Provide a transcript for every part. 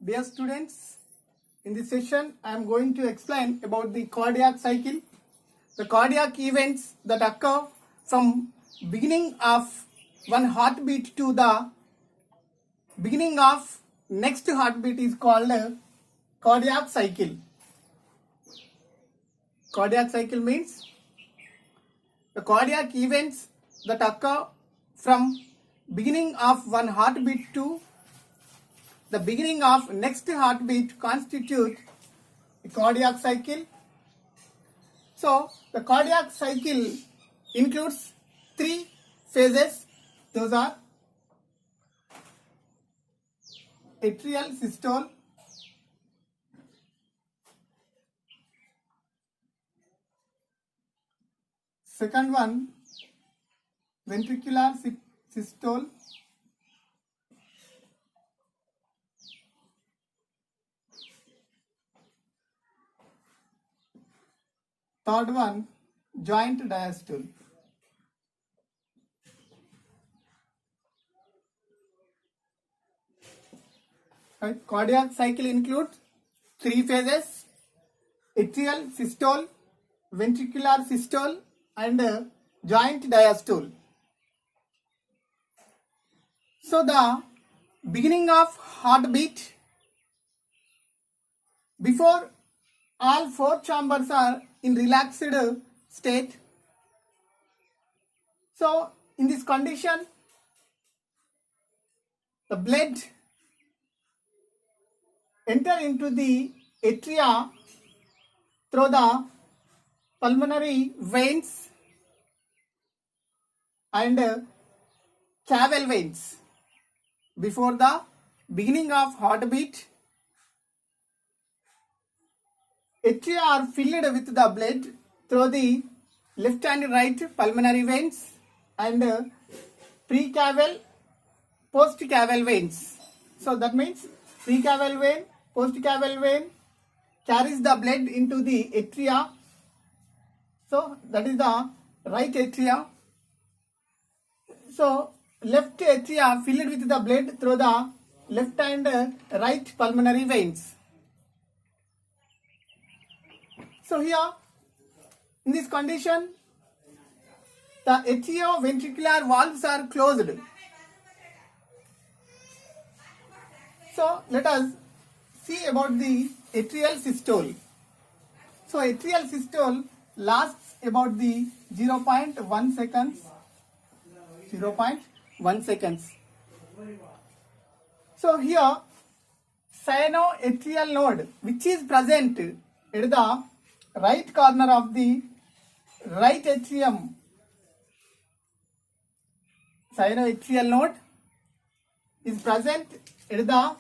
Dear students, in this session I am going to explain about the cardiac cycle, the cardiac events that occur from beginning of one heartbeat to the beginning of next heartbeat is called cardiac cycle. Cardiac cycle means the cardiac events that occur from beginning of one heartbeat to the beginning of next heartbeat constitute a cardiac cycle. So the cardiac cycle includes three phases. Those are atrial systole, second one ventricular systole, third one joint diastole. Right. Cardiac cycle includes three phases: atrial systole, ventricular systole, and joint diastole. So the beginning of heartbeat, before all four chambers are in relaxed state. So in this condition, the blood enter into the atria through the pulmonary veins and cave veins. Before the beginning of heartbeat, atria are filled with the blood through the left and right pulmonary veins and precaval, postcaval veins. So that means precaval vein, postcaval vein carries the blood into the atria. So that is the right atria. So left atria filled with the blood through the left and right pulmonary veins. So here, in this condition, the atrioventricular valves are closed. So let us see about the atrial systole. So atrial systole lasts about the 0.1 seconds. 0.1 seconds. So here, cyanoatrial node, which is present at the right corner of the right atrium. Cyanoatrial node is present at the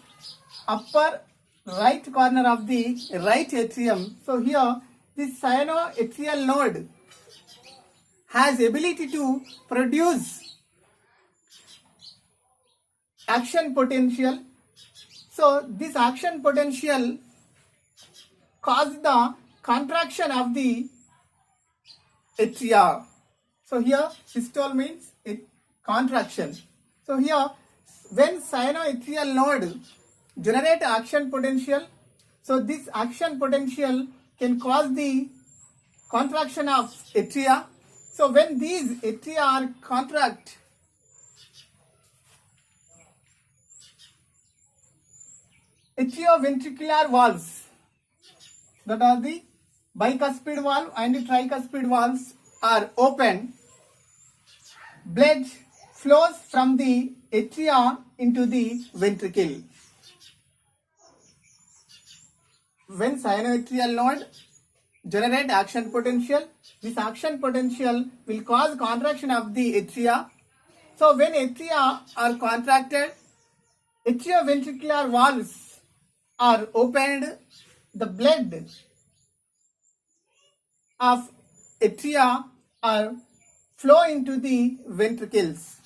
upper right corner of the right atrium. So here, this cyanoatrial node has ability to produce action potential. So this action potential causes the contraction of the atria. So here systole means contraction. So here when cyanoatrial node generate action potential, so this action potential can cause the contraction of atria. So when these atria are contract, atrioventricular valves, that are the bicuspid valve and the tricuspid valves, are open. Blood flows from the atria into the ventricle. When cyanoatrial node generate action potential, this action potential will cause contraction of the atria. So when atria are contracted, atrioventricular valves are opened, the blood of atria are flow into the ventricles.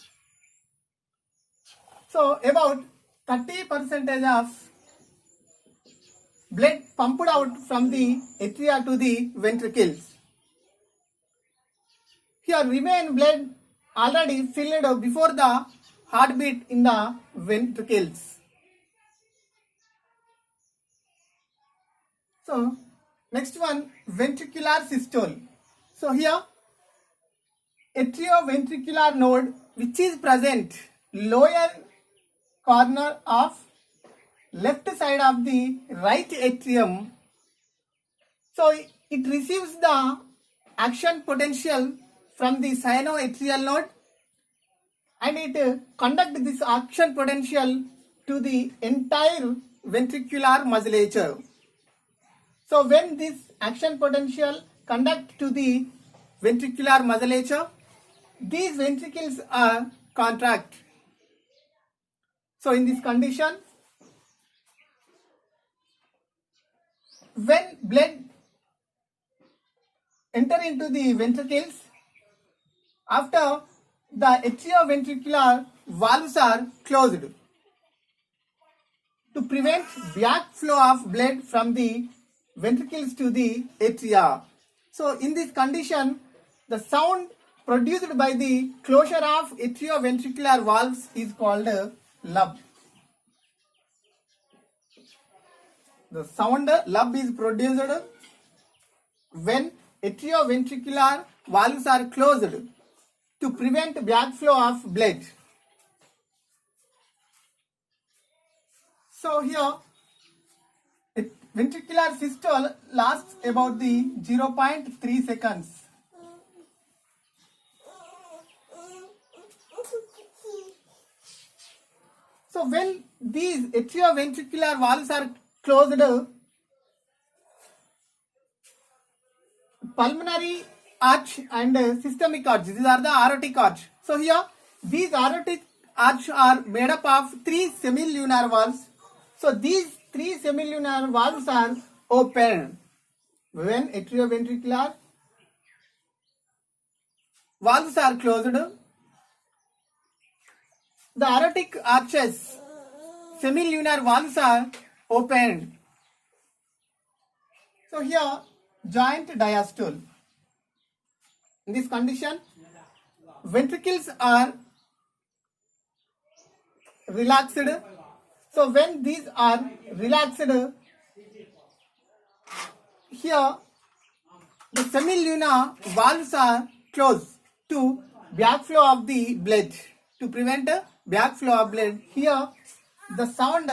So about 30% of blood pumped out from the atria to the ventricles. Here remain blood already filled before the heartbeat in the ventricles. So next one, ventricular systole. So here atrioventricular node which is present lower corner of left side of the right atrium. So it receives the action potential from the sinoatrial node and it conducts this action potential to the entire ventricular musculature. So when this action potential conduct to the ventricular musculature, these ventricles are contract. So in this condition, when blood enter into the ventricles, after the atrioventricular valves are closed to prevent backflow of blood from the ventricles to the atria. So in this condition, the sound produced by the closure of atrioventricular valves is called a lub. The sound lub is produced when atrioventricular valves are closed to prevent backflow of blood. So here ventricular systole lasts about the 0.3 seconds. So when these atrioventricular valves are closed, pulmonary arch and systemic arch, these are the aortic arch. So here these aortic arch are made up of 3 semilunar valves. So these 3 semilunar valves are open when atrioventricular valves are closed. The aortic arches, semilunar valves are opened. So here joint diastole. In this condition, ventricles are relaxed. So when these are relaxed, here the semilunar valves are closed to backflow of the blood. To prevent backflow of blood, here the sound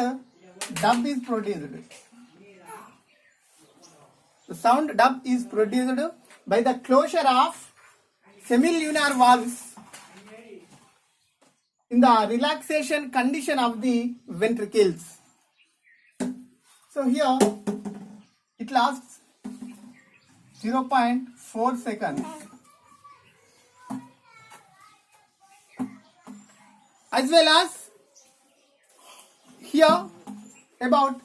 dub is produced. The sound dub is produced by the closure of semilunar valves in the relaxation condition of the ventricles. So here it lasts 0.4 seconds. As well as here about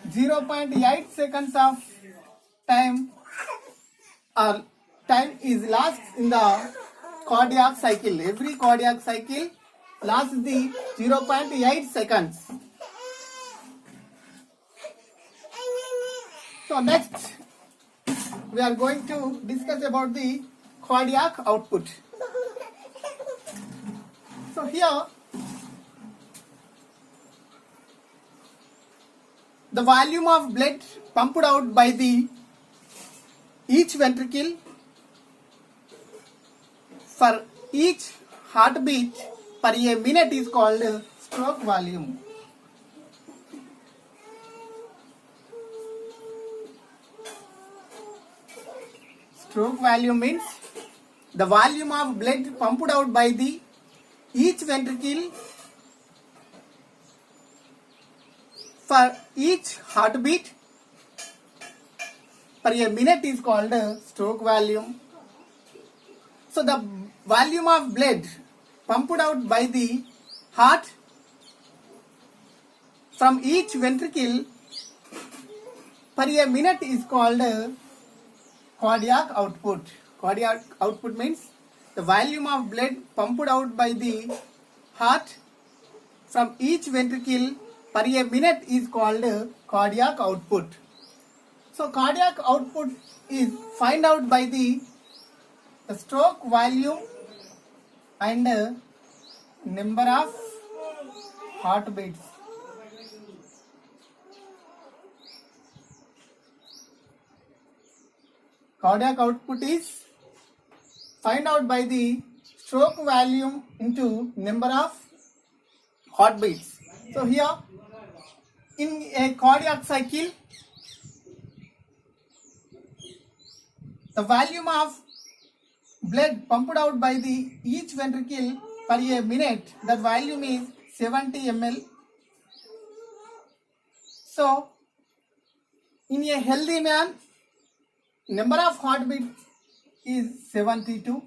0.8 seconds of time is lost in the cardiac cycle. Every cardiac cycle lasts the 0.8 seconds. So next we are going to discuss about the cardiac output. So here the volume of blood pumped out by the each ventricle for each heartbeat per a minute is called stroke volume. Stroke volume means the volume of blood pumped out by the each ventricle for each heartbeat per a minute is called stroke volume. So the volume of blood pumped out by the heart from each ventricle per a minute is called cardiac output. Cardiac output means the volume of blood pumped out by the heart from each ventricle per a minute is called cardiac output. So cardiac output is find out by the stroke volume and number of heartbeats. cardiac output is find out by the stroke volume into number of heartbeats. So here in a cardiac cycle, the volume of blood pumped out by the each ventricle per a minute, that volume is 70 ml. So in a healthy man, number of heartbeats is 72.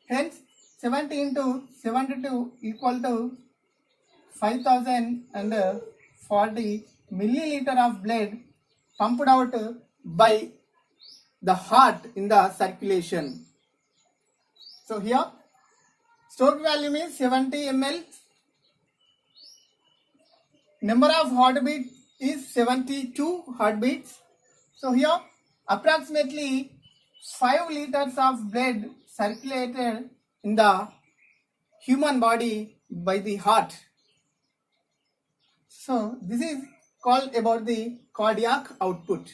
Hence 70 into 72 equal to 5040 milliliter of blood pumped out by the heart in the circulation. So here stroke volume is 70 ml. Number of heartbeats is 72 heartbeats. So here approximately 5 liters of blood circulated in the human body by the heart. So this is called about the cardiac output.